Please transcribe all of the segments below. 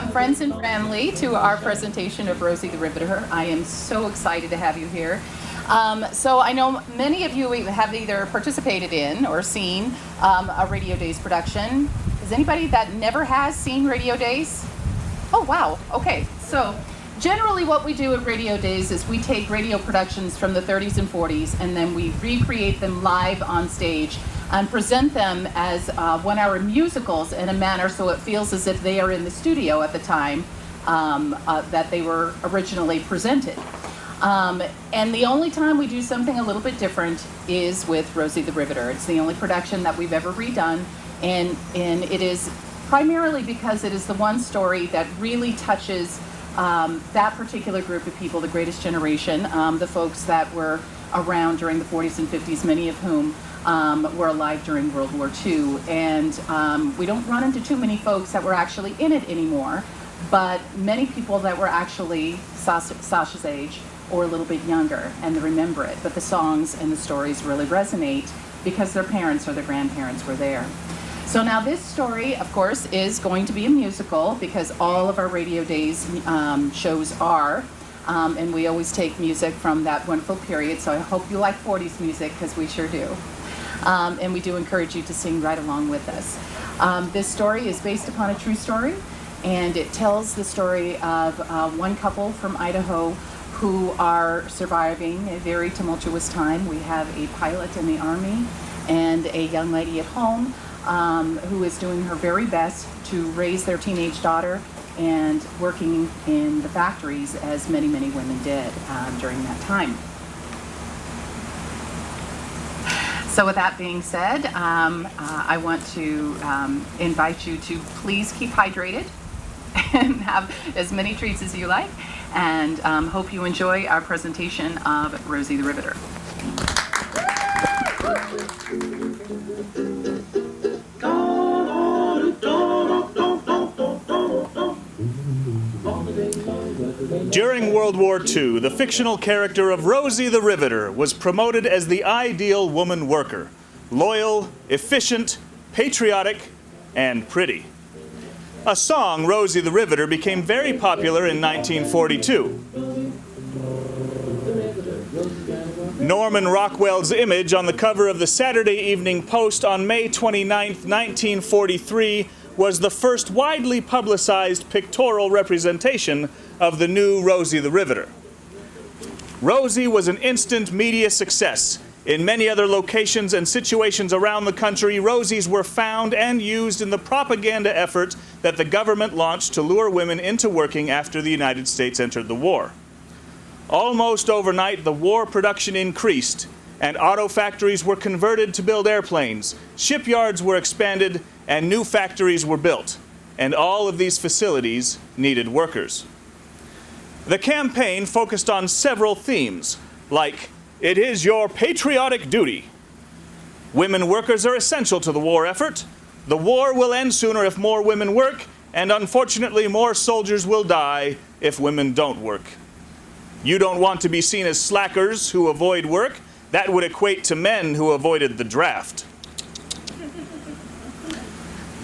welcome friends and family to our presentation of Rosie the Riveter. I am so excited to have you here. So I know many of you have either participated in or seen a Radio Days production. Is anybody that never has seen Radio Days? Oh wow, okay. So generally what we do at Radio Days is we take radio productions from the 30s and 40s and then we recreate them live on stage and present them as 1-hour musicals in a manner so it feels as if they are in the studio at the time that they were originally presented. And the only time we do something a little bit different is with Rosie the Riveter. It's the only production that we've ever redone, and it is primarily because it is the one story that really touches that particular group of people, the greatest generation, the folks that were around during the 40s and 50s, many of whom were alive during World War II. And we don't run into too many folks that were actually in it anymore, but many people that were actually Sasha's age or a little bit younger, and they remember it. But the songs and the stories really resonate because their parents or their grandparents were there. So now this story, of course, is going to be a musical because all of our Radio Days shows are. And we always take music from that wonderful period, so I hope you like 40s music, because we sure do. And we do encourage you to sing right along with us. This story is based upon a true story, and it tells the story of one couple from Idaho who are surviving a very tumultuous time. We have a pilot in the Army and a young lady at home who is doing her very best to raise their teenage daughter and working in the factories as many, many women did during that time. So with that being said, I want to invite you to please keep hydrated and have as many treats as you like, and hope you enjoy our presentation of Rosie the Riveter. During World War II, the fictional character of Rosie the Riveter was promoted as the ideal woman worker: loyal, efficient, patriotic, and pretty. A song, Rosie the Riveter, became very popular in 1942. Norman Rockwell's image on the cover of the Saturday Evening Post on May 29, 1943, was the first widely publicized pictorial representation of the new Rosie the Riveter. Rosie was an instant media success. In many other locations and situations around the country, Rosies were found and used in the propaganda effort that the government launched to lure women into working after the United States entered the war. Almost overnight, the war production increased, and auto factories were converted to build airplanes, shipyards were expanded, and new factories were built. And all of these facilities needed workers. The campaign focused on several themes, like, "It is your patriotic duty." Women workers are essential to the war effort. The war will end sooner if more women work, and unfortunately more soldiers will die if women don't work. You don't want to be seen as slackers who avoid work. That would equate to men who avoided the draft.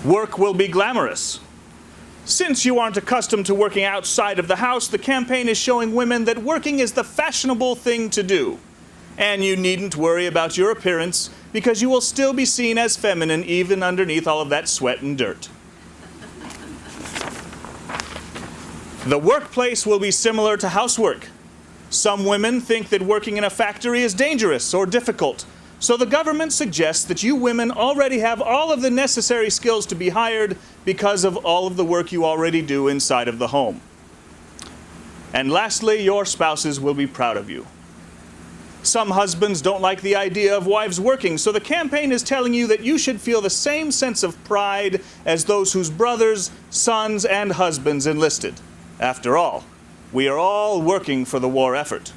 Work will be glamorous. Since you aren't accustomed to working outside of the house, the campaign is showing women that working is the fashionable thing to do. And you needn't worry about your appearance, because you will still be seen as feminine even underneath all of that sweat and dirt. The workplace will be similar to housework. Some women think that working in a factory is dangerous or difficult, so the government suggests that you women already have all of the necessary skills to be hired because of all of the work you already do inside of the home. And lastly, your spouses will be proud of you. Some husbands don't like the idea of wives working, so the campaign is telling you that you should feel the same sense of pride as those whose brothers, sons, and husbands enlisted. After all, we are all working for the war effort.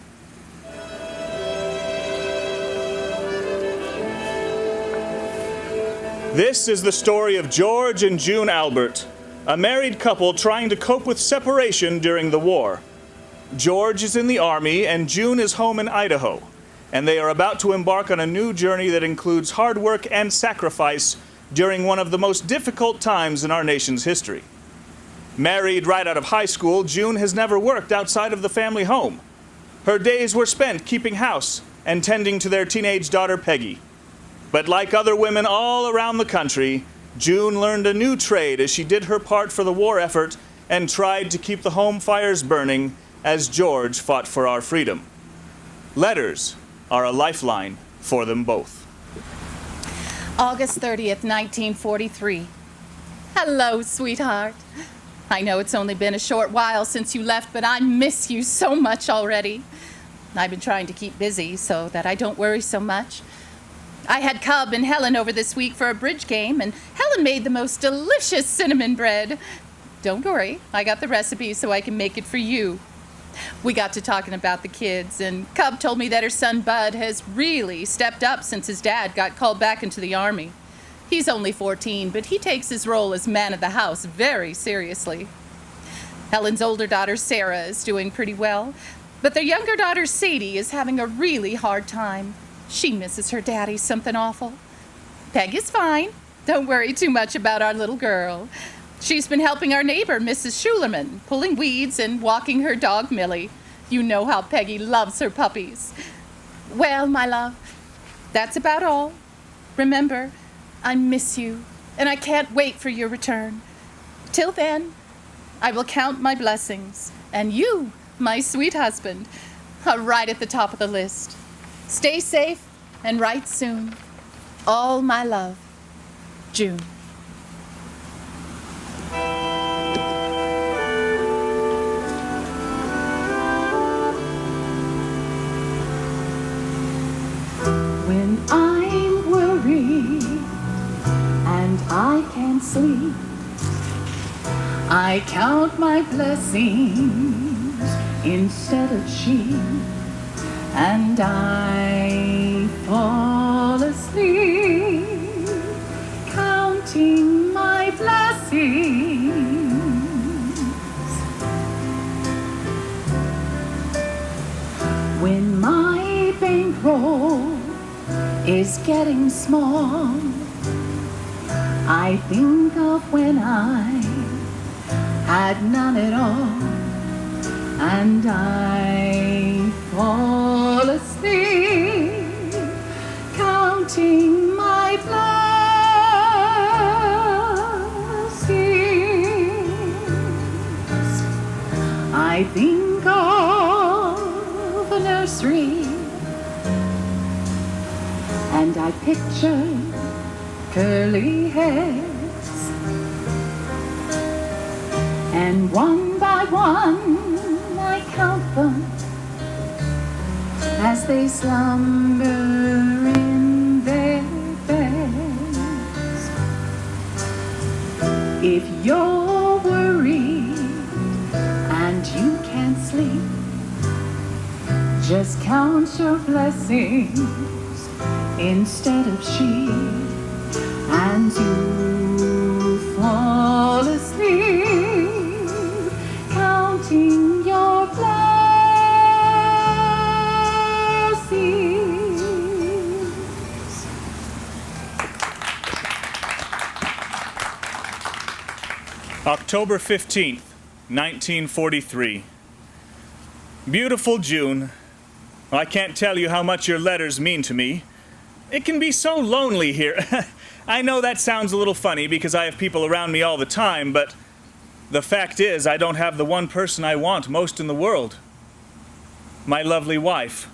This is the story of George and June Albert, a married couple trying to cope with separation during the war. George is in the Army and June is home in Idaho, and they are about to embark on a new journey that includes hard work and sacrifice during one of the most difficult times in our nation's history. Married right out of high school, June has never worked outside of the family home. Her days were spent keeping house and tending to their teenage daughter, Peggy. But like other women all around the country, June learned a new trade as she did her part for the war effort and tried to keep the home fires burning as George fought for our freedom. Letters are a lifeline for them both. August 30th, 1943. Hello, sweetheart. I know it's only been a short while since you left, but I miss you so much already. I've been trying to keep busy so that I don't worry so much. I had Cub and Helen over this week for a bridge game, and Helen made the most delicious cinnamon bread. Don't worry, I got the recipe so I can make it for you. We got to talking about the kids, and Cub told me that her son Bud has really stepped up since his dad got called back into the Army. He's only 14, but he takes his role as man of the house very seriously. Helen's older daughter Sarah is doing pretty well, but their younger daughter Sadie is having a really hard time. She misses her daddy something awful. Peg is fine. Don't worry too much about our little girl. She's been helping our neighbor, Mrs. Schulerman, pulling weeds and walking her dog, Millie. You know how Peggy loves her puppies. Well, my love, that's about all. Remember, I miss you, and I can't wait for your return. Till then, I will count my blessings, and you, my sweet husband, are right at the top of the list. Stay safe and write soon. All my love, June. When I'm worried and I can't sleep, I count my blessings instead of sheep, and I fall asleep counting my blessings. When my bankroll is getting small, I think of when I had none at all, and I fall asleep counting my blessings. I think of a nursery, and I picture curly hairs, and one by one I count them as they slumber in their beds. If you're worried and you can't sleep, just count your blessings instead of sheep, and you fall asleep counting your blessings. October 15th, 1943. Beautiful June. I can't tell you how much your letters mean to me. It can be so lonely here. I know that sounds a little funny because I have people around me all the time, but the fact is I don't have the one person I want most in the world. My lovely wife.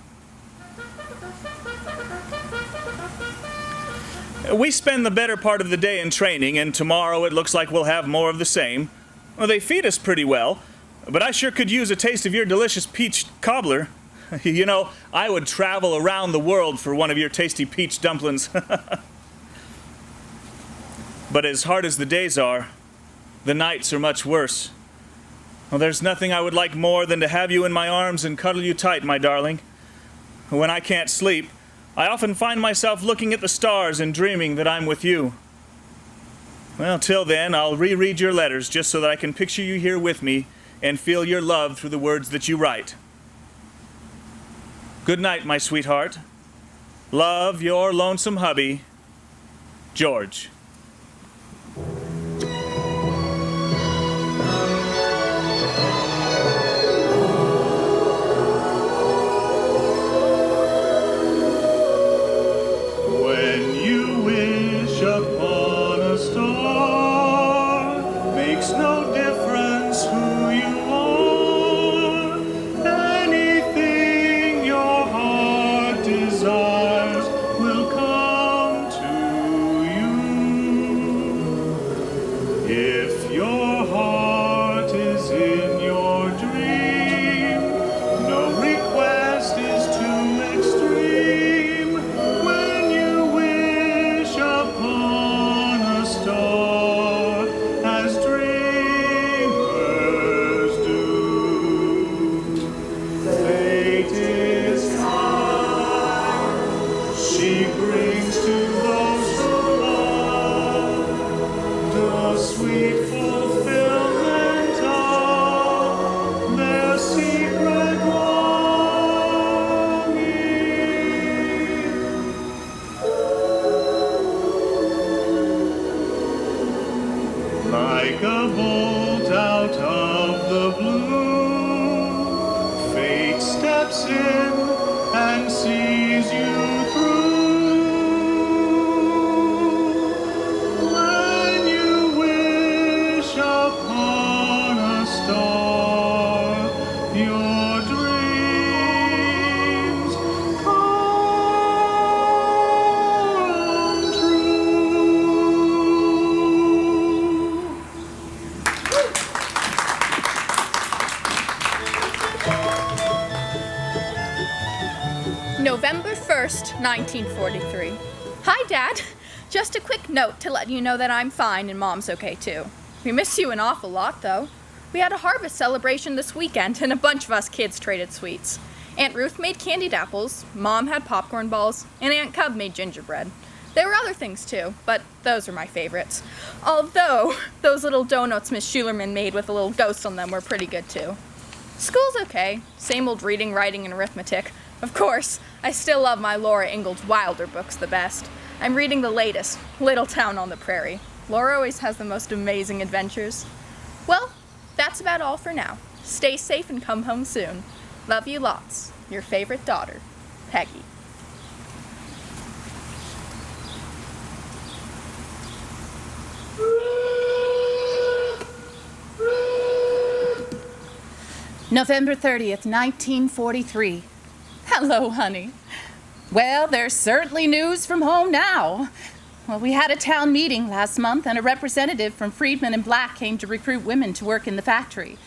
We spend the better part of the day in training, and tomorrow it looks like we'll have more of the same. Well, they feed us pretty well, but I sure could use a taste of your delicious peach cobbler. You know, I would travel around the world for one of your tasty peach dumplings. But as hard as the days are, the nights are much worse. Well, there's nothing I would like more than to have you in my arms and cuddle you tight, my darling. When I can't sleep, I often find myself looking at the stars and dreaming that I'm with you. Well, till then, I'll reread your letters just so that I can picture you here with me and feel your love through the words that you write. Good night, my sweetheart. Love, your lonesome hubby, George. November 1st, 1943. Hi, Dad. Just a quick note to let you know that I'm fine and Mom's okay too. We miss you an awful lot, though. We had a harvest celebration this weekend and a bunch of us kids traded sweets. Aunt Ruth made candied apples, Mom had popcorn balls, and Aunt Cub made gingerbread. There were other things too, but those are my favorites. Although, those little donuts Miss Schulerman made with a little ghost on them were pretty good too. School's okay. Same old reading, writing, and arithmetic. Of course, I still love my Laura Ingalls Wilder books the best. I'm reading the latest, Little Town on the Prairie. Laura always has the most amazing adventures. Well, that's about all for now. Stay safe and come home soon. Love you lots. Your favorite daughter, Peggy. November 30th, 1943. Hello, honey. Well, there's certainly news from home now. Well, we had a town meeting last month, and a representative from Friedman and Black came to recruit women to work in the factory.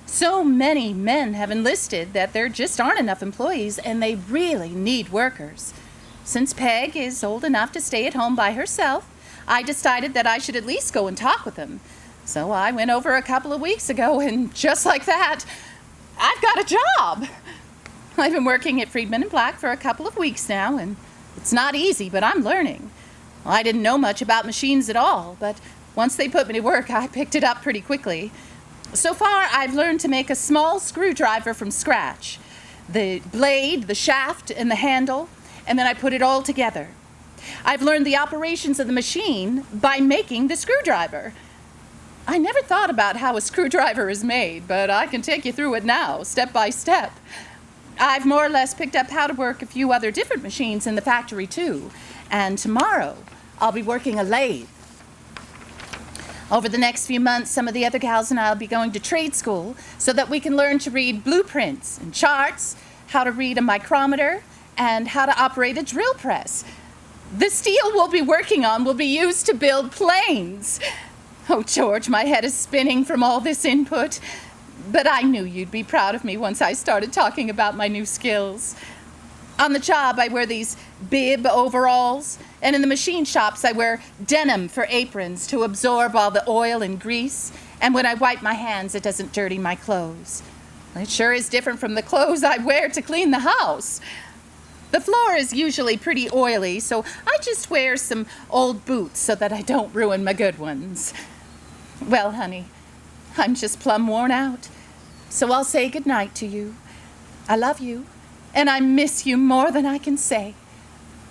So many men have enlisted that there just aren't enough employees, and they really need workers. Since Peg is old enough to stay at home by herself, I decided that I should at least go and talk with them. So I went over a couple of weeks ago, and just like that, I've got a job. I've been working at Friedman and Black for a couple of weeks now, and it's not easy, but I'm learning. I didn't know much about machines at all, but once they put me to work, I picked it up pretty quickly. So far, I've learned to make a small screwdriver from scratch. The blade, the shaft, and the handle, and then I put it all together. I've learned the operations of the machine by making the screwdriver. I never thought about how a screwdriver is made, but I can take you through it now, step by step. I've more or less picked up how to work a few other different machines in the factory, too. And tomorrow, I'll be working a lathe. Over the next few months, some of the other gals and I will be going to trade school so that we can learn to read blueprints and charts, how to read a micrometer, and how to operate a drill press. The steel we'll be working on will be used to build planes. Oh, George, my head is spinning from all this input. But I knew you'd be proud of me once I started talking about my new skills. On the job, I wear these bib overalls, and in the machine shops, I wear denim for aprons to absorb all the oil and grease, and when I wipe my hands, it doesn't dirty my clothes. It sure is different from the clothes I wear to clean the house. The floor is usually pretty oily, so I just wear some old boots so that I don't ruin my good ones. Well, honey, I'm just plumb worn out, so I'll say goodnight to you. I love you, and I miss you more than I can say.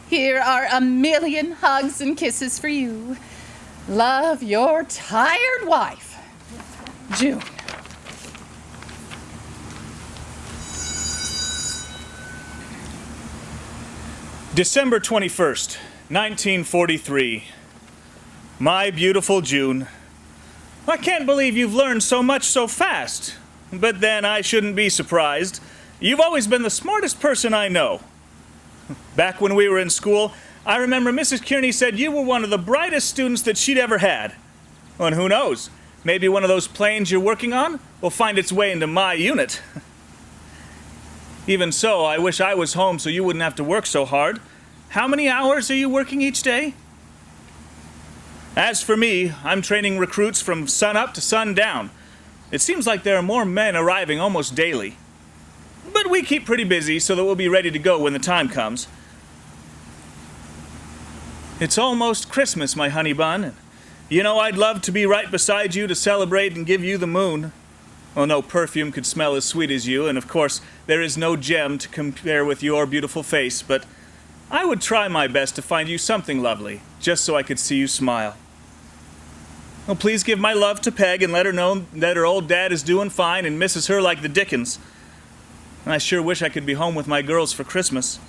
Here are a million hugs and kisses for you. Love, your tired wife, June. December 21st, 1943. My beautiful June. I can't believe you've learned so much so fast. But then I shouldn't be surprised. You've always been the smartest person I know. Back when we were in school, I remember Mrs. Kearney said you were one of the brightest students that she'd ever had. And who knows, maybe one of those planes you're working on will find its way into my unit. Even so, I wish I was home so you wouldn't have to work so hard. How many hours are you working each day? As for me, I'm training recruits from sunup to sundown. It seems like there are more men arriving almost daily. But we keep pretty busy so that we'll be ready to go when the time comes. It's almost Christmas, my honey bun. And you know I'd love to be right beside you to celebrate and give you the moon. Well, no perfume could smell as sweet as you, and of course, there is no gem to compare with your beautiful face, but I would try my best to find you something lovely, just so I could see you smile. Well, please give my love to Peg and let her know that her old dad is doing fine and misses her like the dickens. And I sure wish I could be home with my girls for Christmas.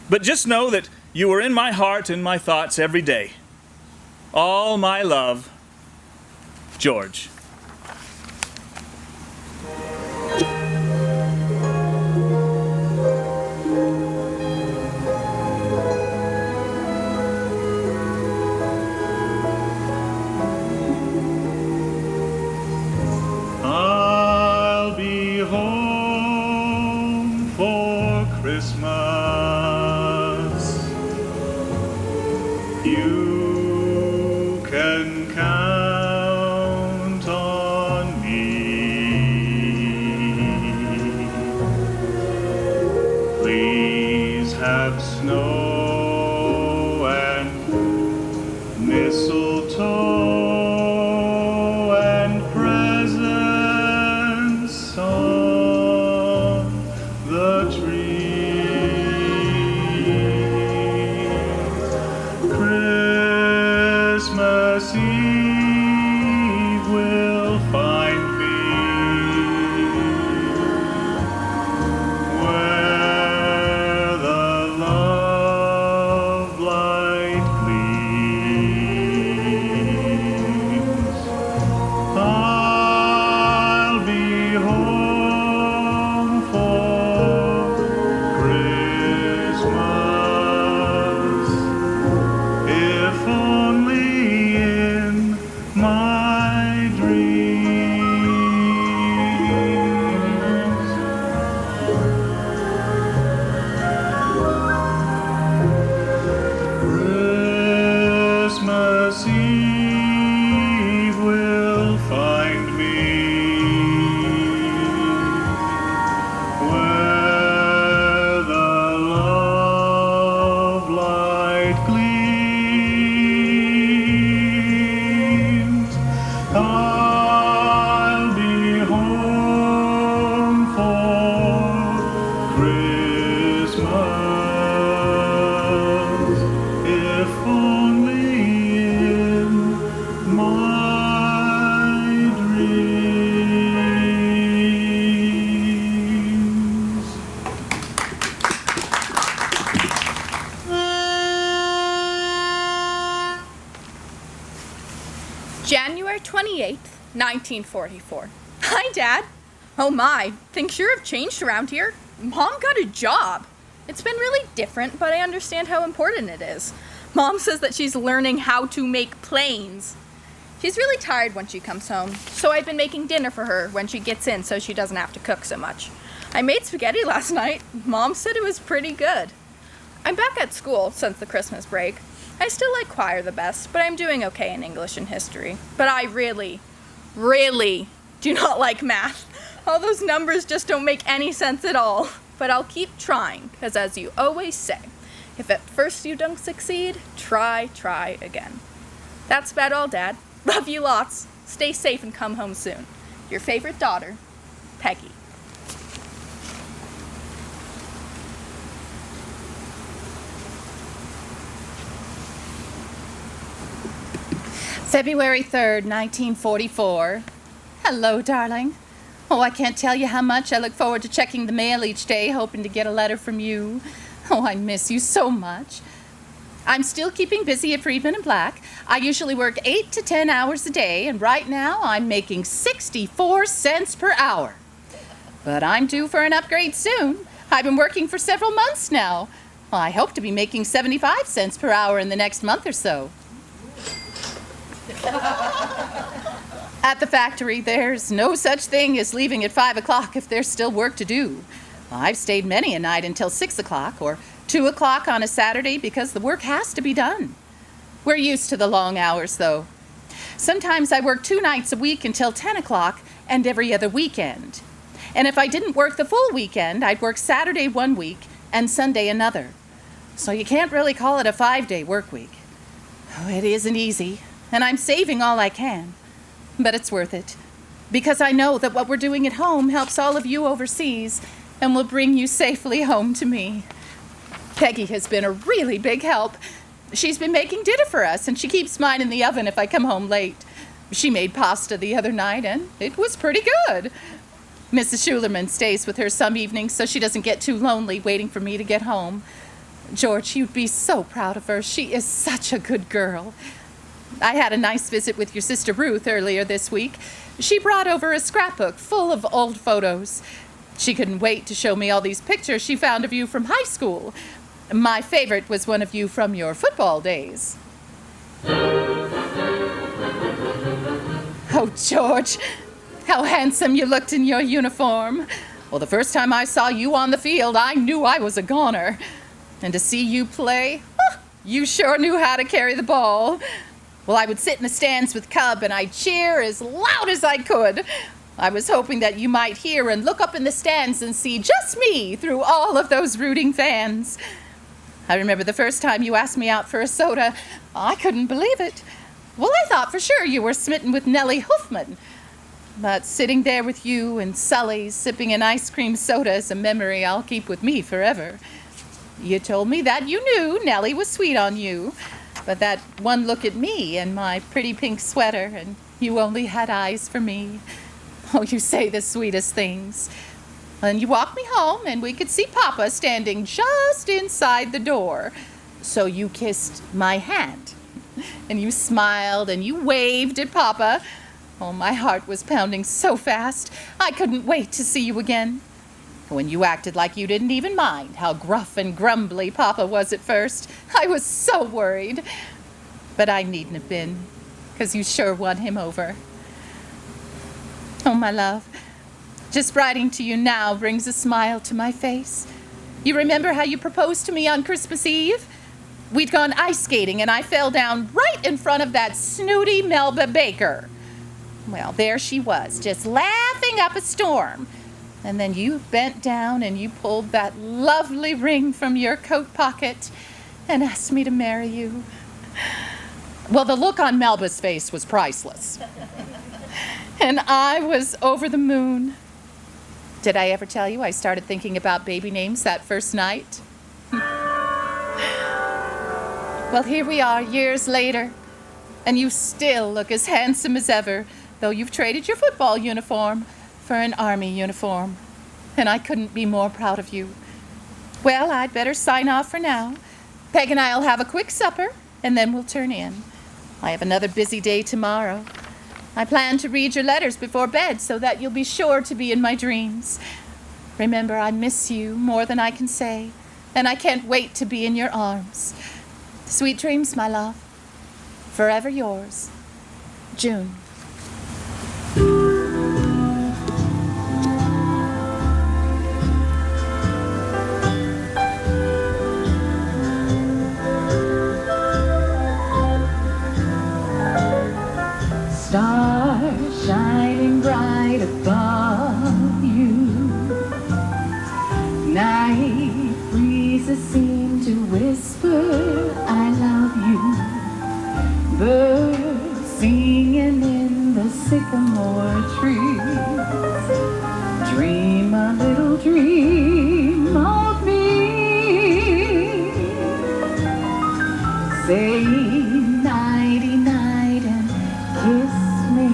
But just know that you are in my heart and my thoughts every day. All my love, George. I'll be home for Christmas. You can count on me. Please have snow and mistletoe and presents on the tree. Christmas Eve will find me where the love light gleams. I'll be home for Christmas, if only in my dreams. Christmas Eve will find me where the love light gleams. I'll be home for Christmas, if only in my dreams. January 28th, 1944. Hi, Dad. Oh my, things sure have changed around here. Mom got a job. It's been really different, but I understand how important it is. Mom says that she's learning how to make planes. She's really tired when she comes home, so I've been making dinner for her when she gets in so she doesn't have to cook so much. I made spaghetti last night. Mom said it was pretty good. I'm back at school since the Christmas break. I still like choir the best, but I'm doing okay in English and history. But I really do not like math. All those numbers just don't make any sense at all. But I'll keep trying, because as you always say, if at first you don't succeed, try again. That's about all, Dad. Love you lots. Stay safe and come home soon. Your favorite daughter, Peggy. February 3rd, 1944. Hello, darling. Oh, I can't tell you how much I look forward to checking the mail each day, hoping to get a letter from you. Oh, I miss you so much. I'm still keeping busy at Friedman and Black. I usually work 8 to 10 hours a day, and right now I'm making 64 cents per hour. But I'm due for an upgrade soon. I've been working for several months now. Well, I hope to be making 75 cents per hour in the next month or so. At the factory, there's no such thing as leaving at 5 o'clock if there's still work to do. I've stayed many a night until 6 o'clock or 2 o'clock on a Saturday because the work has to be done. We're used to the long hours, though. Sometimes I work 2 nights a week until 10 o'clock and every other weekend. And if I didn't work the full weekend, I'd work Saturday one week and Sunday another. So you can't really call it a 5-day work week. Oh, it isn't easy, and I'm saving all I can. But it's worth it, because I know that what we're doing at home helps all of you overseas and will bring you safely home to me. Peggy has been a really big help. She's been making dinner for us, and she keeps mine in the oven if I come home late. She made pasta the other night, and it was pretty good. Mrs. Schulerman stays with her some evenings so she doesn't get too lonely waiting for me to get home. George, you'd be so proud of her. She is such a good girl. I had a nice visit with your sister Ruth earlier this week. She brought over a scrapbook full of old photos. She couldn't wait to show me all these pictures she found of you from high school. My favorite was one of you from your football days. Oh, George, how handsome you looked in your uniform. Well, the first time I saw you on the field, I knew I was a goner. And to see you play, you sure knew how to carry the ball. Well, I would sit in the stands with Cub and I'd cheer as loud as I could. I was hoping that you might hear and look up in the stands and see just me through all of those rooting fans. I remember the first time you asked me out for a soda. I couldn't believe it. Well, I thought for sure you were smitten with Nellie Hoofman. But sitting there with you and Sully sipping an ice cream soda is a memory I'll keep with me forever. You told me that you knew Nellie was sweet on you, but that one look at me and my pretty pink sweater, and you only had eyes for me. Oh, you say the sweetest things. And you walked me home, and we could see Papa standing just inside the door. So you kissed my hand, and you smiled, and you waved at Papa. Oh, my heart was pounding so fast, I couldn't wait to see you again. When you acted like you didn't even mind how gruff and grumbly Papa was at first, I was so worried. But I needn't have been, 'cause you sure won him over. Oh, my love, just writing to you now brings a smile to my face. You remember how you proposed to me on Christmas Eve? We'd gone ice skating and I fell down right in front of that snooty Melba Baker. Well, there she was, just laughing up a storm. And then you bent down and you pulled that lovely ring from your coat pocket and asked me to marry you. Well, the look on Melba's face was priceless. And I was over the moon. Did I ever tell you I started thinking about baby names that first night? Well, here we are years later, and you still look as handsome as ever, though you've traded your football uniform for an army uniform. And I couldn't be more proud of you. Well, I'd better sign off for now. Peg and I'll have a quick supper, and then we'll turn in. I have another busy day tomorrow. I plan to read your letters before bed so that you'll be sure to be in my dreams. Remember, I miss you more than I can say, and I can't wait to be in your arms. Sweet dreams, my love. Forever yours, June. Stars shining bright above you. Night breezes seem to whisper, I love you. Birds singing in the sycamore trees. Dream a little dream of me. Say nighty-night and kiss me.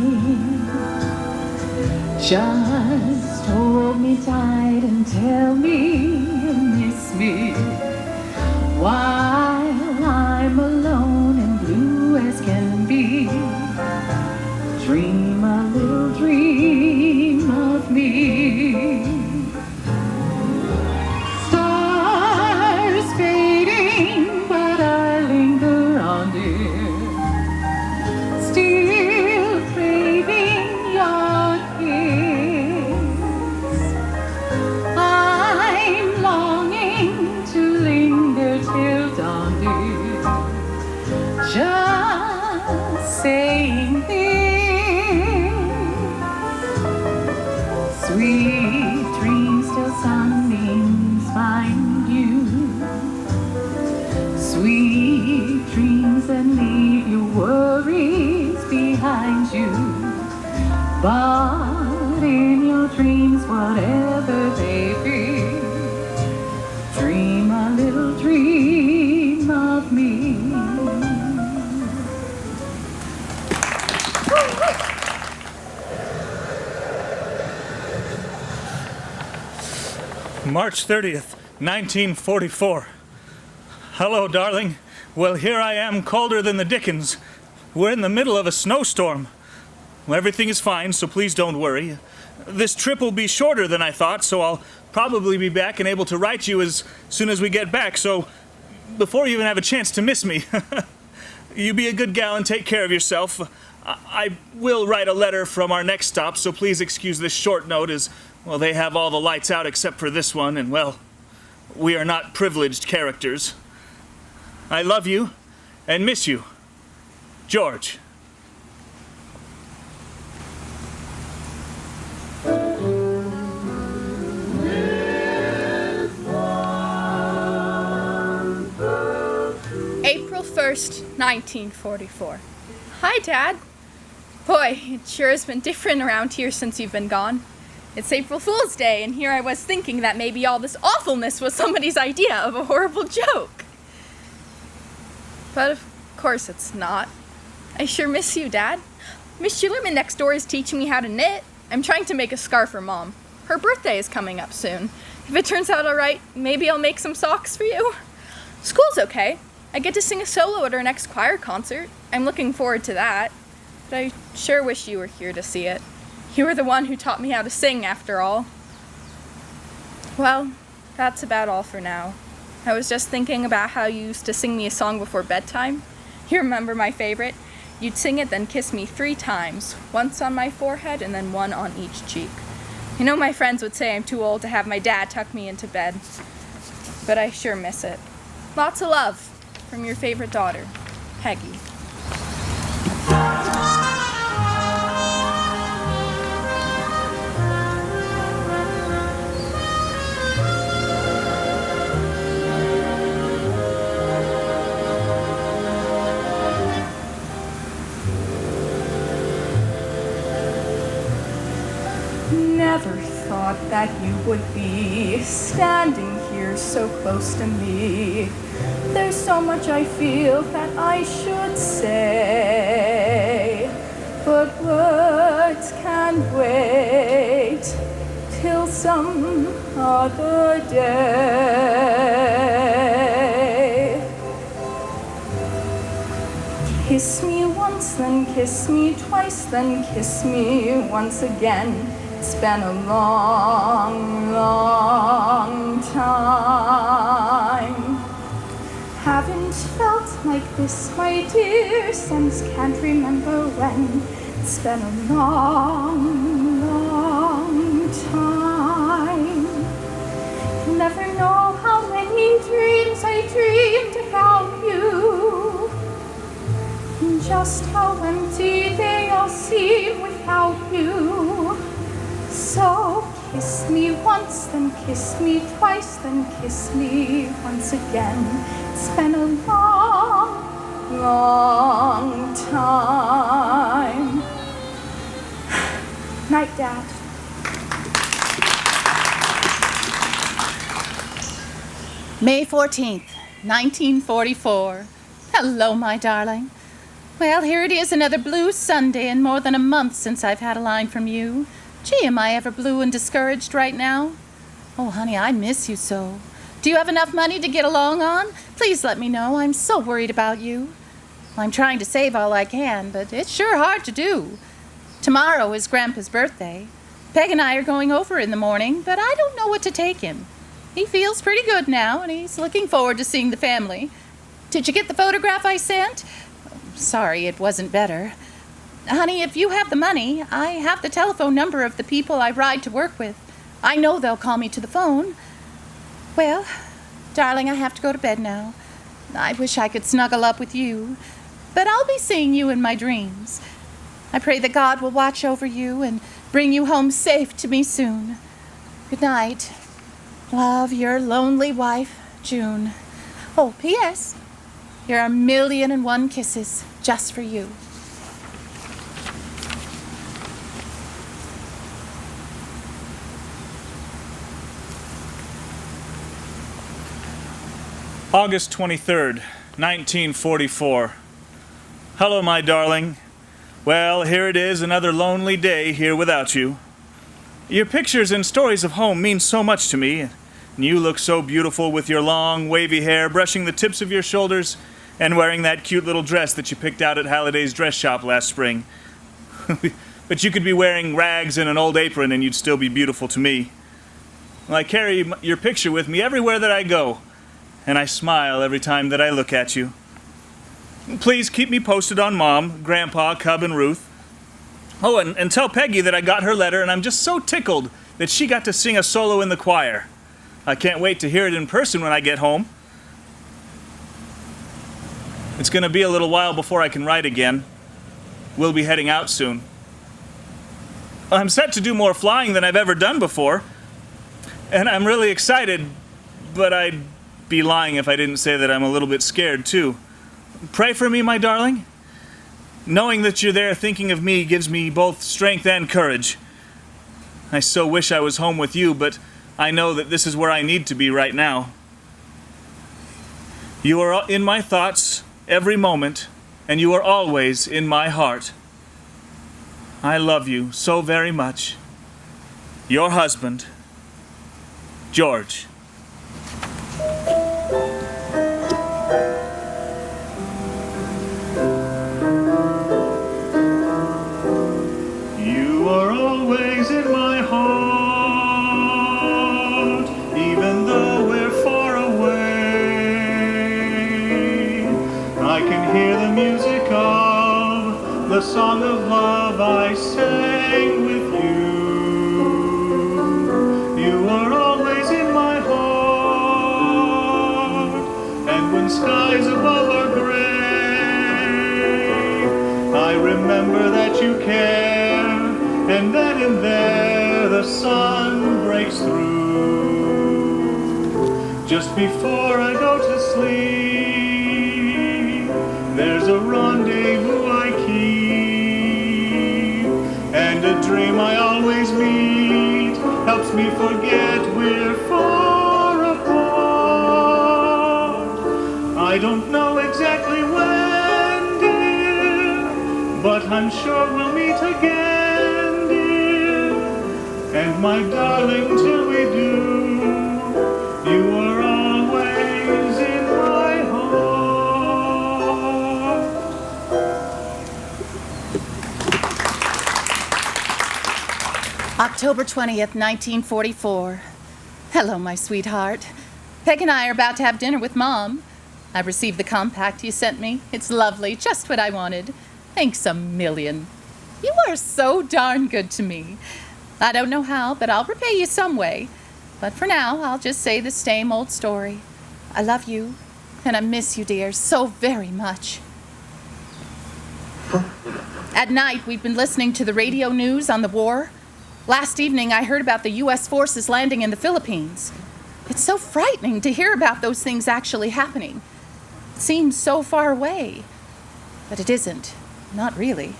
Just hold me tight and tell me you miss me. While I'm alone and blue as can be, dream a little dream of me. Stars fading, but I linger on, dear. Still craving your kiss. I'm longing to linger till dawn, dear. Just saying this. Sweet dreams till sunbeams find you. Sweet dreams that leave your worries behind you. But in your dreams, whatever they be, dream a little dream of me. March 30th, 1944. Hello, darling. Well, here I am, colder than the dickens. We're in the middle of a snowstorm. Well, everything is fine, so please don't worry. This trip will be shorter than I thought, so I'll probably be back and able to write you as soon as we get back, so before you even have a chance to miss me. You be a good gal and take care of yourself. I will write a letter from our next stop, so please excuse this short note as, well, they have all the lights out except for this one, and, well, we are not privileged characters. I love you and miss you. George. April 1st, 1944. Hi, Dad. Boy, it sure has been different around here since you've been gone. It's April Fool's Day, and here I was thinking that maybe all this awfulness was somebody's idea of a horrible joke. But of course it's not. I sure miss you, Dad. Miss Schillerman next door is teaching me how to knit. I'm trying to make a scarf for Mom. Her birthday is coming up soon. If it turns out all right, maybe I'll make some socks for you. School's okay. I get to sing a solo at our next choir concert. I'm looking forward to that. But I sure wish you were here to see it. You were the one who taught me how to sing, after all. Well, that's about all for now. I was just thinking about how you used to sing me a song before bedtime. You remember my favorite? You'd sing it, then kiss me 3 times, once on my forehead and then 1 on each cheek. You know, my friends would say I'm too old to have my dad tuck me into bed, but I sure miss it. Lots of love from your favorite daughter, Peggy. Never thought that you would be standing here so close to me. There's so much I feel that I should say, but words can't wait till some other day. Kiss me once, then kiss me twice, then kiss me once again. It's been a long, long time. Haven't felt like this, my dear, since can't remember when. It's been a long, long time. You'll never know how many dreams I dreamed about you, and just how empty they all seem without you. So kiss me once, then kiss me twice, then kiss me once again. It's been a long, long time. Night, Dad. May 14th, 1944. Hello, my darling. Well, here it is, another blue Sunday, and more than a month since I've had a line from you. Gee, am I ever blue and discouraged right now? Oh, honey, I miss you so. Do you have enough money to get along on? Please let me know. I'm so worried about you. I'm trying to save all I can, but it's sure hard to do. Tomorrow is Grandpa's birthday. Peg and I are going over in the morning, but I don't know what to take him. He feels pretty good now, and he's looking forward to seeing the family. Did you get the photograph I sent? Sorry, it wasn't better. Honey, if you have the money, I have the telephone number of the people I ride to work with. I know they'll call me to the phone. Well, darling, I have to go to bed now. I wish I could snuggle up with you, but I'll be seeing you in my dreams. I pray that God will watch over you and bring you home safe to me soon. Good night. Love, your lonely wife, June. Oh, P.S. Here are 1,000,001 kisses just for you. August 23rd, 1944. Hello, my darling. Well, here it is, another lonely day here without you. Your pictures and stories of home mean so much to me, and you look so beautiful with your long, wavy hair, brushing the tips of your shoulders, and wearing that cute little dress that you picked out at Halliday's dress shop last spring. But you could be wearing rags and an old apron and you'd still be beautiful to me. Well, I carry your picture with me everywhere that I go, and I smile every time that I look at you. Please keep me posted on Mom, Grandpa, Cub, and Ruth. Oh, and tell Peggy that I got her letter, and I'm just so tickled that she got to sing a solo in the choir. I can't wait to hear it in person when I get home. It's going to be a little while before I can write again. We'll be heading out soon. I'm set to do more flying than I've ever done before. And I'm really excited, but I'd be lying if I didn't say that I'm a little bit scared too. Pray for me, my darling. Knowing that you're there thinking of me gives me both strength and courage. I so wish I was home with you, but I know that this is where I need to be right now. You are in my thoughts every moment, and you are always in my heart. I love you so very much. Your husband, George. You are always in my heart, even though we're far away. I can hear the music of the song of love I sang with you. You are always in my heart, and when skies above are gray, I remember that you care, and then and there the sun breaks through. Just before I go to sleep, there's a rendezvous I keep, and a dream I always meet helps me forget we're far apart. I don't know exactly when, dear, but I'm sure we'll meet again, dear. And my darling, till we do, you are always in my heart. October 20th, 1944. Hello, my sweetheart. Peg and I are about to have dinner with Mom. I received the compact you sent me. It's lovely, just what I wanted. Thanks a million. You are so darn good to me. I don't know how, but I'll repay you some way. But for now, I'll just say the same old story. I love you, and I miss you, dear, so very much. At night, we've been listening to the radio news on the war. Last evening, I heard about the U.S. forces landing in the Philippines. It's so frightening to hear about those things actually happening. It seems so far away, but it isn't. Not really.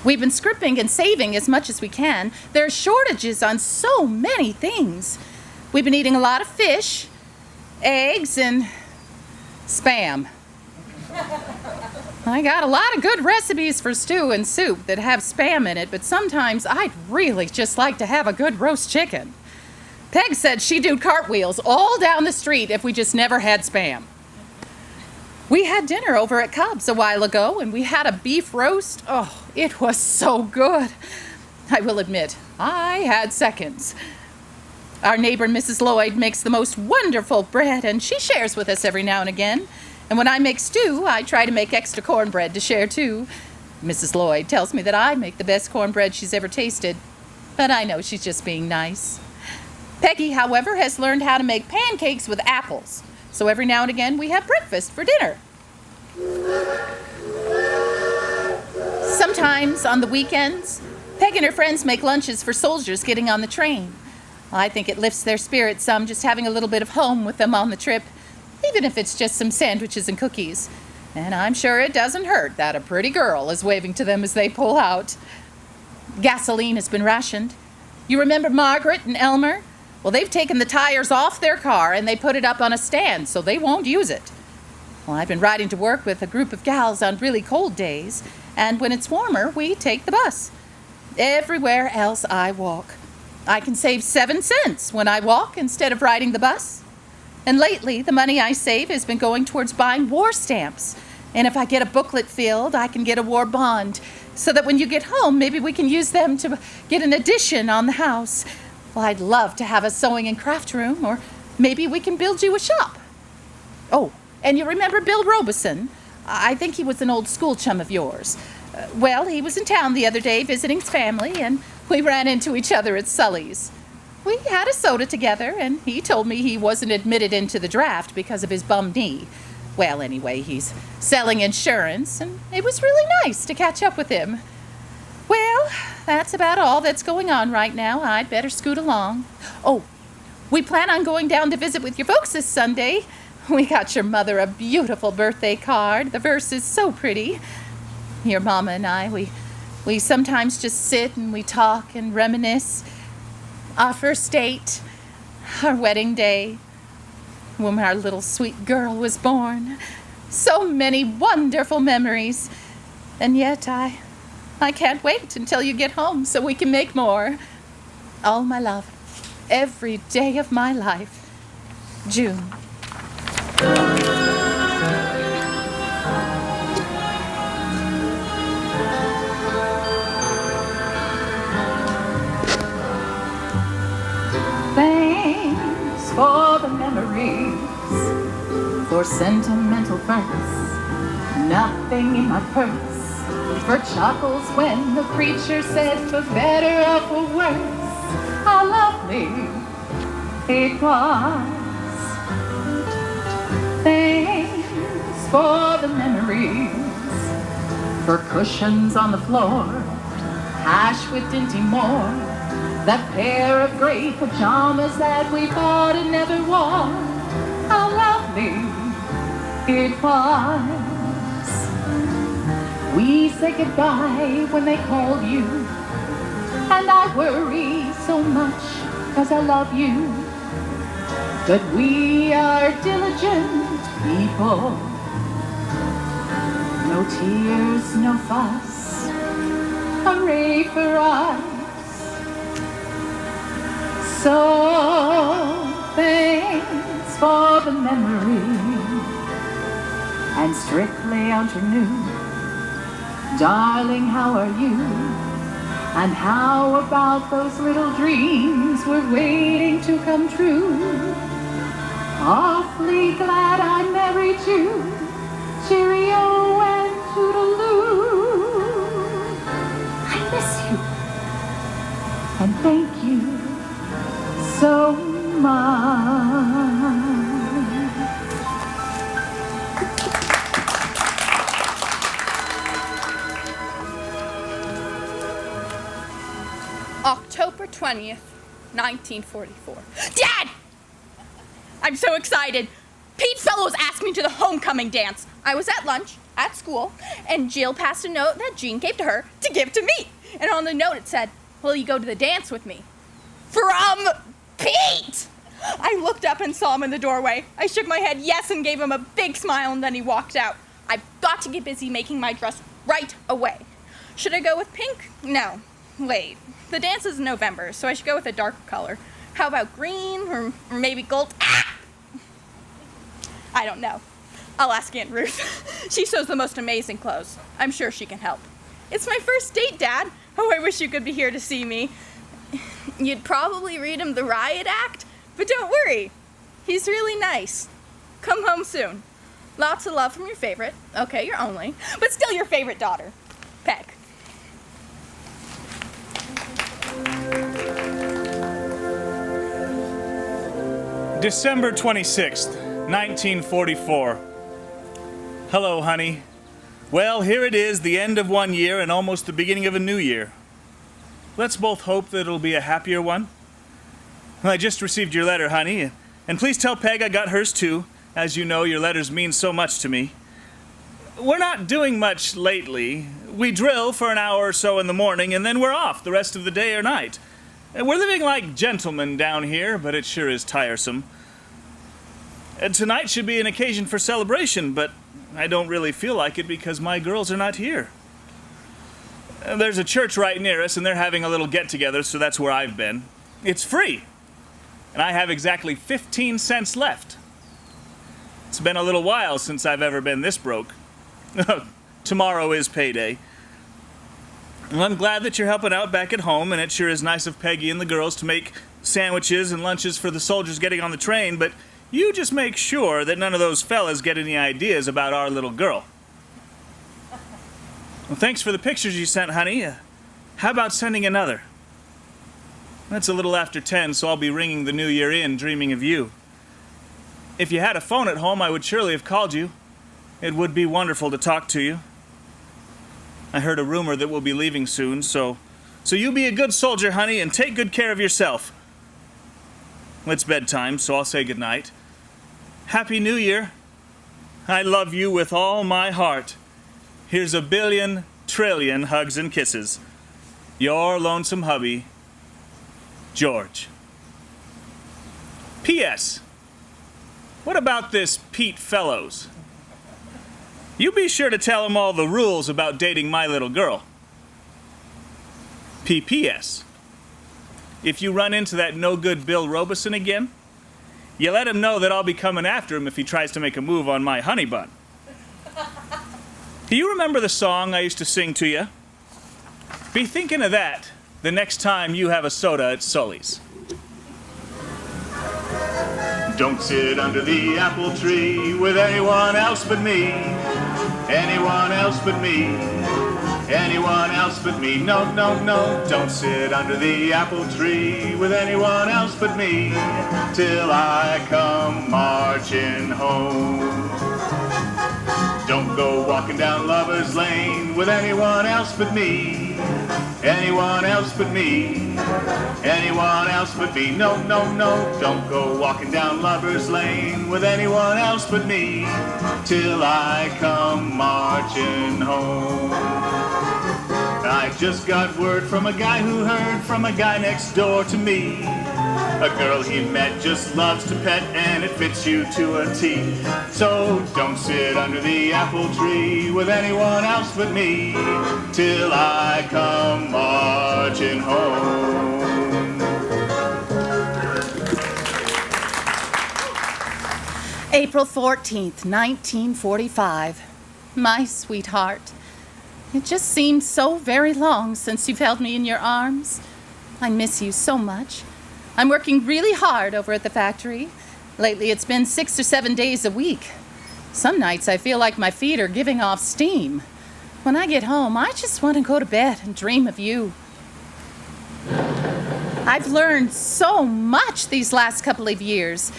We've been scrimping and saving as much as we can. There are shortages on so many things. We've been eating a lot of fish, eggs, and Spam. I got a lot of good recipes for stew and soup that have Spam in it, but sometimes I'd really just like to have a good roast chicken. Peg said she'd do cartwheels all down the street if we just never had Spam. We had dinner over at Cobb's a while ago, and we had a beef roast. Oh, it was so good. I will admit, I had seconds. Our neighbor, Mrs. Lloyd, makes the most wonderful bread, and she shares with us every now and again. And when I make stew, I try to make extra cornbread to share too. Mrs. Lloyd tells me that I make the best cornbread she's ever tasted, but I know she's just being nice. Peggy, however, has learned how to make pancakes with apples. So every now and again, we have breakfast for dinner. Sometimes, on the weekends, Peg and her friends make lunches for soldiers getting on the train. I think it lifts their spirits some just having a little bit of home with them on the trip, even if it's just some sandwiches and cookies. And I'm sure it doesn't hurt that a pretty girl is waving to them as they pull out. Gasoline has been rationed. You remember Margaret and Elmer? Well, they've taken the tires off their car and they put it up on a stand so they won't use it. Well, I've been riding to work with a group of gals on really cold days, and when it's warmer, we take the bus. Everywhere else I walk. I can save 7 cents when I walk instead of riding the bus. And lately, the money I save has been going towards buying war stamps. And if I get a booklet filled, I can get a war bond, so that when you get home, maybe we can use them to get an addition on the house. Well, I'd love to have a sewing and craft room, or maybe we can build you a shop. Oh, and you remember Bill Robeson? I think he was an old school chum of yours. Well, he was in town the other day visiting his family, and we ran into each other at Sully's. We had a soda together, and he told me he wasn't admitted into the draft because of his bum knee. Well, anyway, he's selling insurance, and it was really nice to catch up with him. Well, that's about all that's going on right now. I'd better scoot along. Oh, we plan on going down to visit with your folks this Sunday. We got your mother a beautiful birthday card. The verse is so pretty. Your mama and I, we sometimes just sit and we talk and reminisce. Our first date, our wedding day, when our little sweet girl was born. So many wonderful memories. And yet I can't wait until you get home so we can make more. All my love, every day of my life. June. Thanks for the memories, for sentimental verse, nothing in my purse, for chuckles when the preacher said for better or for worse, how lovely it was. Thanks for the memories, for cushions on the floor, hash with Dinty Moore, that pair of gray pajamas that we bought and never wore, how lovely it was. We said goodbye when they called you, and I worry so much 'cause I love you. But we are diligent people, no tears, no fuss, hooray for us. So thanks for the memory, and strictly entre nous, darling, how are you? And how about those little dreams we're waiting to come true? Awfully glad I married you, cheerio and toodaloo. I miss you, and thank you so much. October 20th, 1944. Dad! I'm so excited. Pete Fellows asked me to the homecoming dance. I was at lunch at school, and Jill passed a note that Jean gave to her to give to me. And on the note it said, "Will you go to the dance with me?" From Pete! I looked up and saw him in the doorway. I shook my head yes and gave him a big smile, and then he walked out. I've got to get busy making my dress right away. Should I go with pink? No. Wait. The dance is in November, so I should go with a darker color. How about green or maybe gold? Ah! I don't know. I'll ask Aunt Ruth. She sews the most amazing clothes. I'm sure she can help. It's my first date, Dad. Oh, I wish you could be here to see me. You'd probably read him the riot act, but don't worry. He's really nice. Come home soon. Lots of love from your favorite. Okay, your only, but still your favorite daughter, Peg. December 26th, 1944. Hello, honey. Well, here it is, the end of one year and almost the beginning of a new year. Let's both hope that it'll be a happier one. I just received your letter, honey, and please tell Peg I got hers too. As you know, your letters mean so much to me. We're not doing much lately. We drill for an hour or so in the morning, and then we're off the rest of the day or night. We're living like gentlemen down here, but it sure is tiresome. Tonight should be an occasion for celebration, but I don't really feel like it because my girls are not here. There's a church right near us, and they're having a little get-together, so that's where I've been. It's free, and I have exactly 15 cents left. It's been a little while since I've ever been this broke. Tomorrow is payday. Well, I'm glad that you're helping out back at home, and it sure is nice of Peggy and the girls to make sandwiches and lunches for the soldiers getting on the train, but you just make sure that none of those fellas get any ideas about our little girl. Well, thanks for the pictures you sent, honey. How about sending another? It's a little after 10, so I'll be ringing the new year in, dreaming of you. If you had a phone at home, I would surely have called you. It would be wonderful to talk to you. I heard a rumor that we'll be leaving soon, so you be a good soldier, honey, and take good care of yourself. It's bedtime, so I'll say goodnight. Happy New Year. I love you with all my heart. Here's a billion, trillion hugs and kisses. Your lonesome hubby, George. P.S. What about this Pete Fellows? You be sure to tell him all the rules about dating my little girl. P.P.S. If you run into that no-good Bill Robeson again, you let him know that I'll be coming after him if he tries to make a move on my honey bun. Do you remember the song I used to sing to you? Be thinking of that the next time you have a soda at Sully's. Don't sit under the apple tree with anyone else but me. Anyone else but me. Anyone else but me. No, no, no. Don't sit under the apple tree with anyone else but me till I come marching home. Don't go walking down Lover's Lane with anyone else but me. Anyone else but me. Anyone else but me. No, no, no. Don't go walking down Lover's Lane with anyone else but me till I come marching home. I just got word from a guy who heard from a guy next door to me. A girl he met just loves to pet and it fits you to a T. So don't sit under the apple tree with anyone else but me till I come marching home. April 14th, 1945. My sweetheart. It just seems so very long since you've held me in your arms. I miss you so much. I'm working really hard over at the factory. Lately it's been 6 or 7 days a week. Some nights I feel like my feet are giving off steam. When I get home, I just want to go to bed and dream of you. I've learned so much these last couple of years.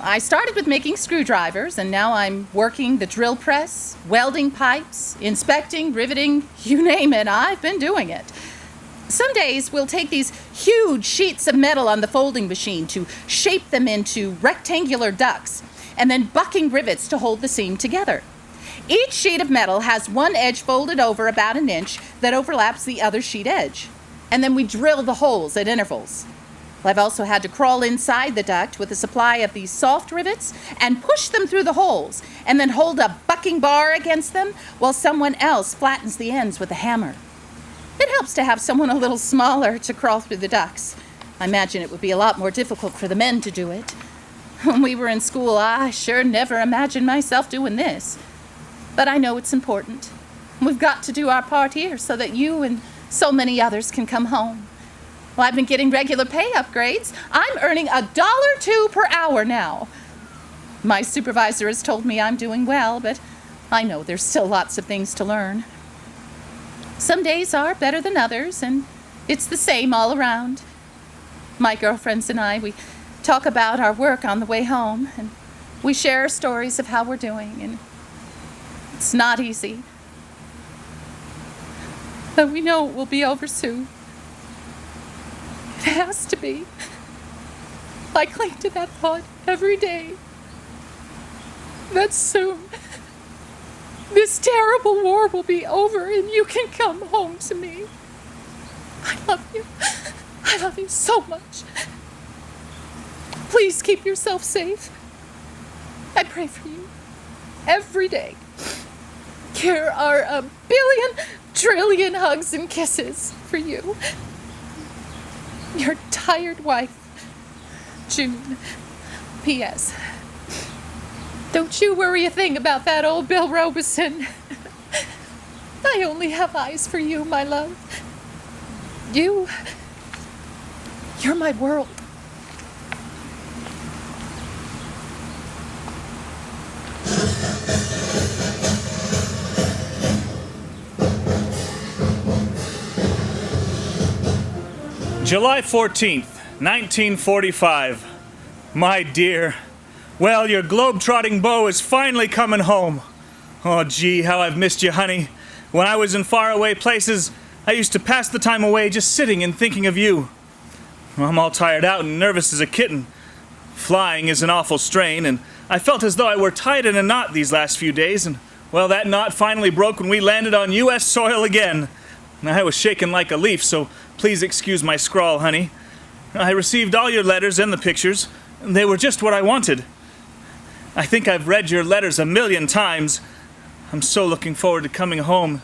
I started with making screwdrivers, and now I'm working the drill press, welding pipes, inspecting, riveting, you name it, I've been doing it. Some days we'll take these huge sheets of metal on the folding machine to shape them into rectangular ducts, and then bucking rivets to hold the seam together. Each sheet of metal has one edge folded over about an inch that overlaps the other sheet edge, and then we drill the holes at intervals. I've also had to crawl inside the duct with a supply of these soft rivets and push them through the holes, and then hold a bucking bar against them while someone else flattens the ends with a hammer. It helps to have someone a little smaller to crawl through the ducts. I imagine it would be a lot more difficult for the men to do it. When we were in school, I sure never imagined myself doing this. But I know it's important. We've got to do our part here so that you and so many others can come home. Well, I've been getting regular pay upgrades. I'm earning $1.02 per hour now. My supervisor has told me I'm doing well, but I know there's still lots of things to learn. Some days are better than others, and it's the same all around. My girlfriends and I, we talk about our work on the way home, and we share stories of how we're doing, and it's not easy. But we know it will be over soon. It has to be. I cling to that thought every day. That soon this terrible war will be over and you can come home to me. I love you. I love you so much. Please keep yourself safe. I pray for you every day. Here are a billion, trillion hugs and kisses for you. Your tired wife, June. P.S. Don't you worry a thing about that old Bill Robeson. I only have eyes for you, my love. You're my world. July 14th, 1945. My dear. Well, your globe-trotting beau is finally coming home. Oh, gee, how I've missed you, honey. When I was in faraway places, I used to pass the time away just sitting and thinking of you. I'm all tired out and nervous as a kitten. Flying is an awful strain, and I felt as though I were tied in a knot these last few days, and, well, that knot finally broke when we landed on U.S. soil again. I was shaken like a leaf, so please excuse my scrawl, honey. I received all your letters and the pictures. They were just what I wanted. I think I've read your letters 1,000,000 times. I'm so looking forward to coming home.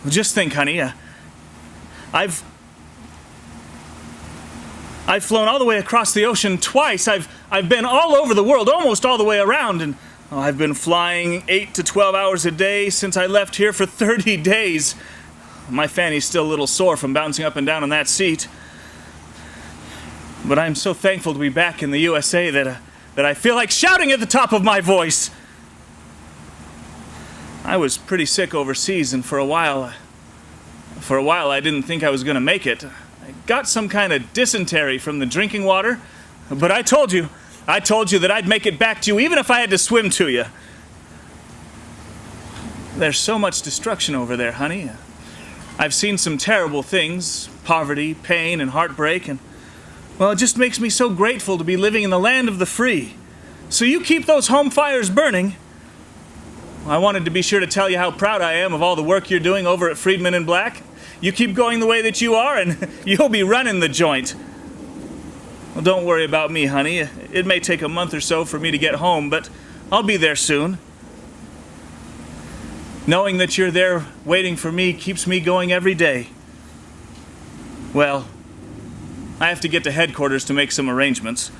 Just think, honey, I've flown all the way across the ocean twice. I've been all over the world, almost all the way around, and I've been flying 8 to 12 hours a day since I left here for 30 days. My fanny's still a little sore from bouncing up and down on that seat. But I'm so thankful to be back in the USA that I feel like shouting at the top of my voice. I was pretty sick overseas, and for a while I didn't think I was going to make it. I got some kind of dysentery from the drinking water, but I told you that I'd make it back to you even if I had to swim to you. There's so much destruction over there, honey. I've seen some terrible things, poverty, pain, and heartbreak, and, well, it just makes me so grateful to be living in the land of the free. So you keep those home fires burning. I wanted to be sure to tell you how proud I am of all the work you're doing over at Friedman and Black. You keep going the way that you are, and you'll be running the joint. Well, don't worry about me, honey. It may take a month or so for me to get home, but I'll be there soon. Knowing that you're there waiting for me keeps me going every day. Well, I have to get to headquarters to make some arrangements.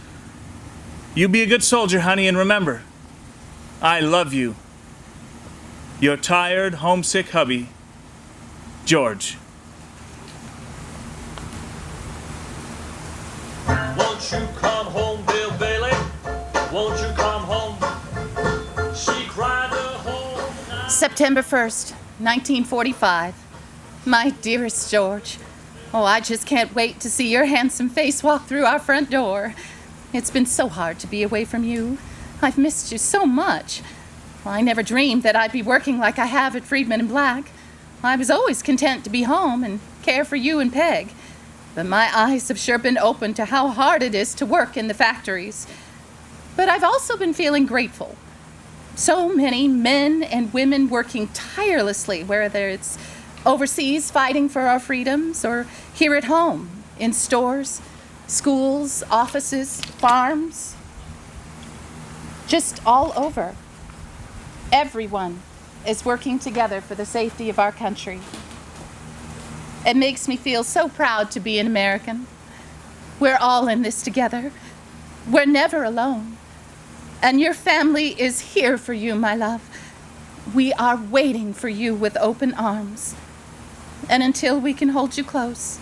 You be a good soldier, honey, and remember, I love you. Your tired, homesick hubby, George. Won't you come home, Bill Bailey? Won't you come home? She cried the whole night. September 1st, 1945. My dearest George. Oh, I just can't wait to see your handsome face walk through our front door. It's been so hard to be away from you. I've missed you so much. Well, I never dreamed that I'd be working like I have at Friedman and Black. I was always content to be home and care for you and Peg. But my eyes have sure been opened to how hard it is to work in the factories. But I've also been feeling grateful. So many men and women working tirelessly, whether it's overseas fighting for our freedoms or here at home, in stores, schools, offices, farms, just all over. Everyone is working together for the safety of our country. It makes me feel so proud to be an American. We're all in this together. We're never alone. And your family is here for you, my love. We are waiting for you with open arms. And until we can hold you close,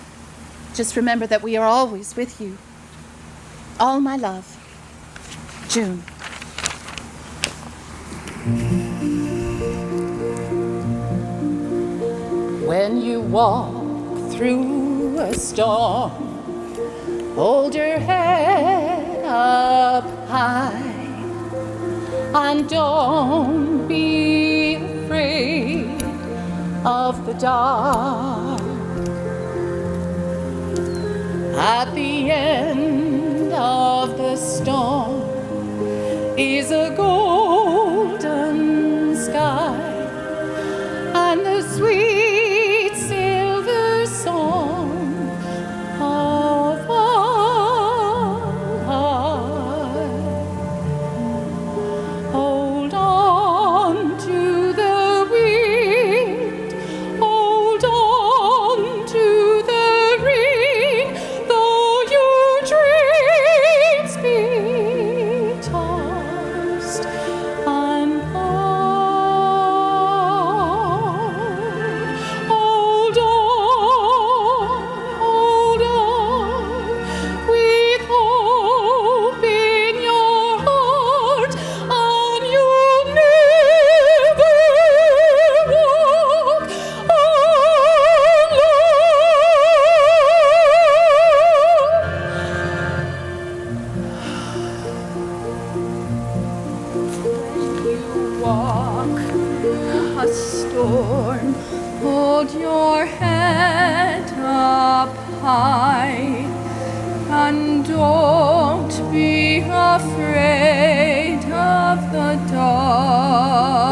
just remember that we are always with you. All my love, June. When you walk through a storm, hold your head up high and don't be afraid of the dark. At the end of the storm is a golden sky and the sweet silver song of our heart. Hold on to the wind, hold on to the ring, though your dreams be tossed and blown. storm. Hold your head up high and don't be afraid of the dark.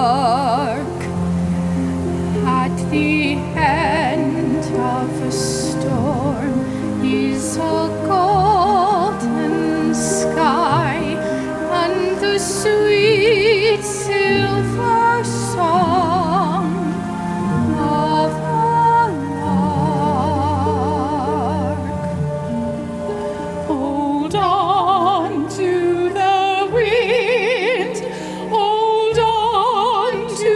At the end of a storm is a golden sky and the sweet silver song of the lark. Hold on to the wind, hold on to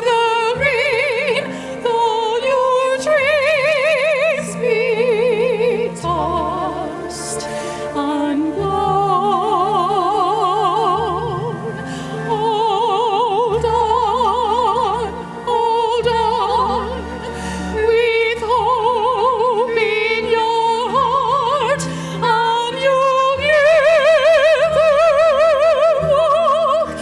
the rain, though your dreams be tossed and blown. Hold on, with hope in your heart, and you'll never walk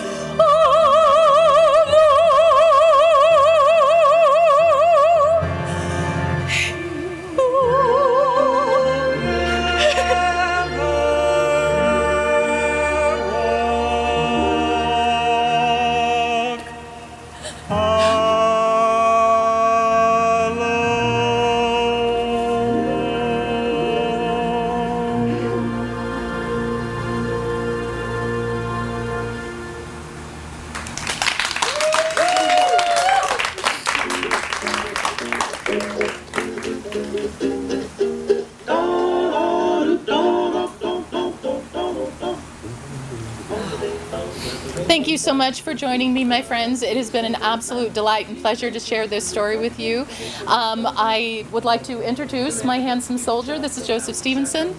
Thank you so much for joining me, my friends. It has been an absolute delight and pleasure to share this story with you. I would like to introduce my handsome soldier. This is Joseph Stevenson.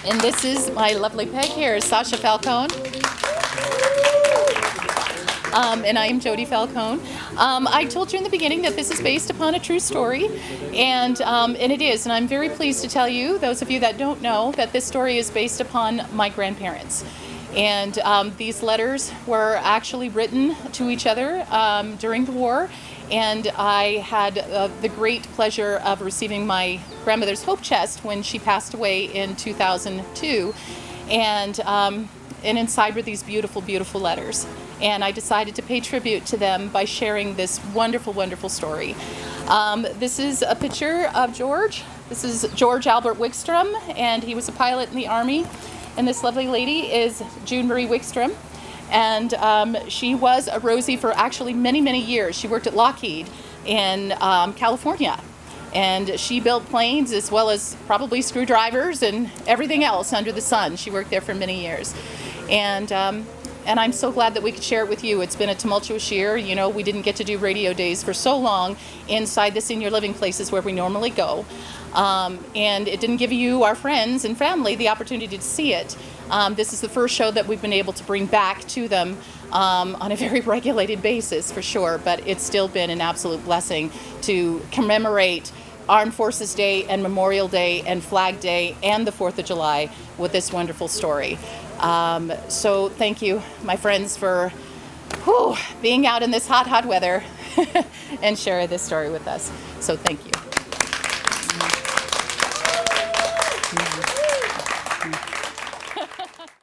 And this is my lovely peg here, Sasha Falcone. And I am Jody Falcone. I told you in the beginning that this is based upon a true story, and it is. And I'm very pleased to tell you, those of you that don't know, that this story is based upon my grandparents. And these letters were actually written to each other during the war. And I had the great pleasure of receiving my grandmother's hope chest when she passed away in 2002. And inside were these beautiful, beautiful letters. And I decided to pay tribute to them by sharing this wonderful, wonderful story. This is a picture of George. This is George Albert Wickstrom, and he was a pilot in the Army. And this lovely lady is June Marie Wickstrom. And she was a Rosie for actually many, many years. She worked at Lockheed in California. And she built planes as well as probably screwdrivers and everything else under the sun. She worked there for many years. And I'm so glad that we could share it with you. It's been a tumultuous year. You know, we didn't get to do radio days for so long inside the senior living places where we normally go. And it didn't give you, our friends and family, the opportunity to see it. This is the first show that we've been able to bring back to them on a very regulated basis, for sure. But it's still been an absolute blessing to commemorate Armed Forces Day and Memorial Day and Flag Day and the 4th of July with this wonderful story. So thank you, my friends, for being out in this hot, hot weather and sharing this story with us. So thank you.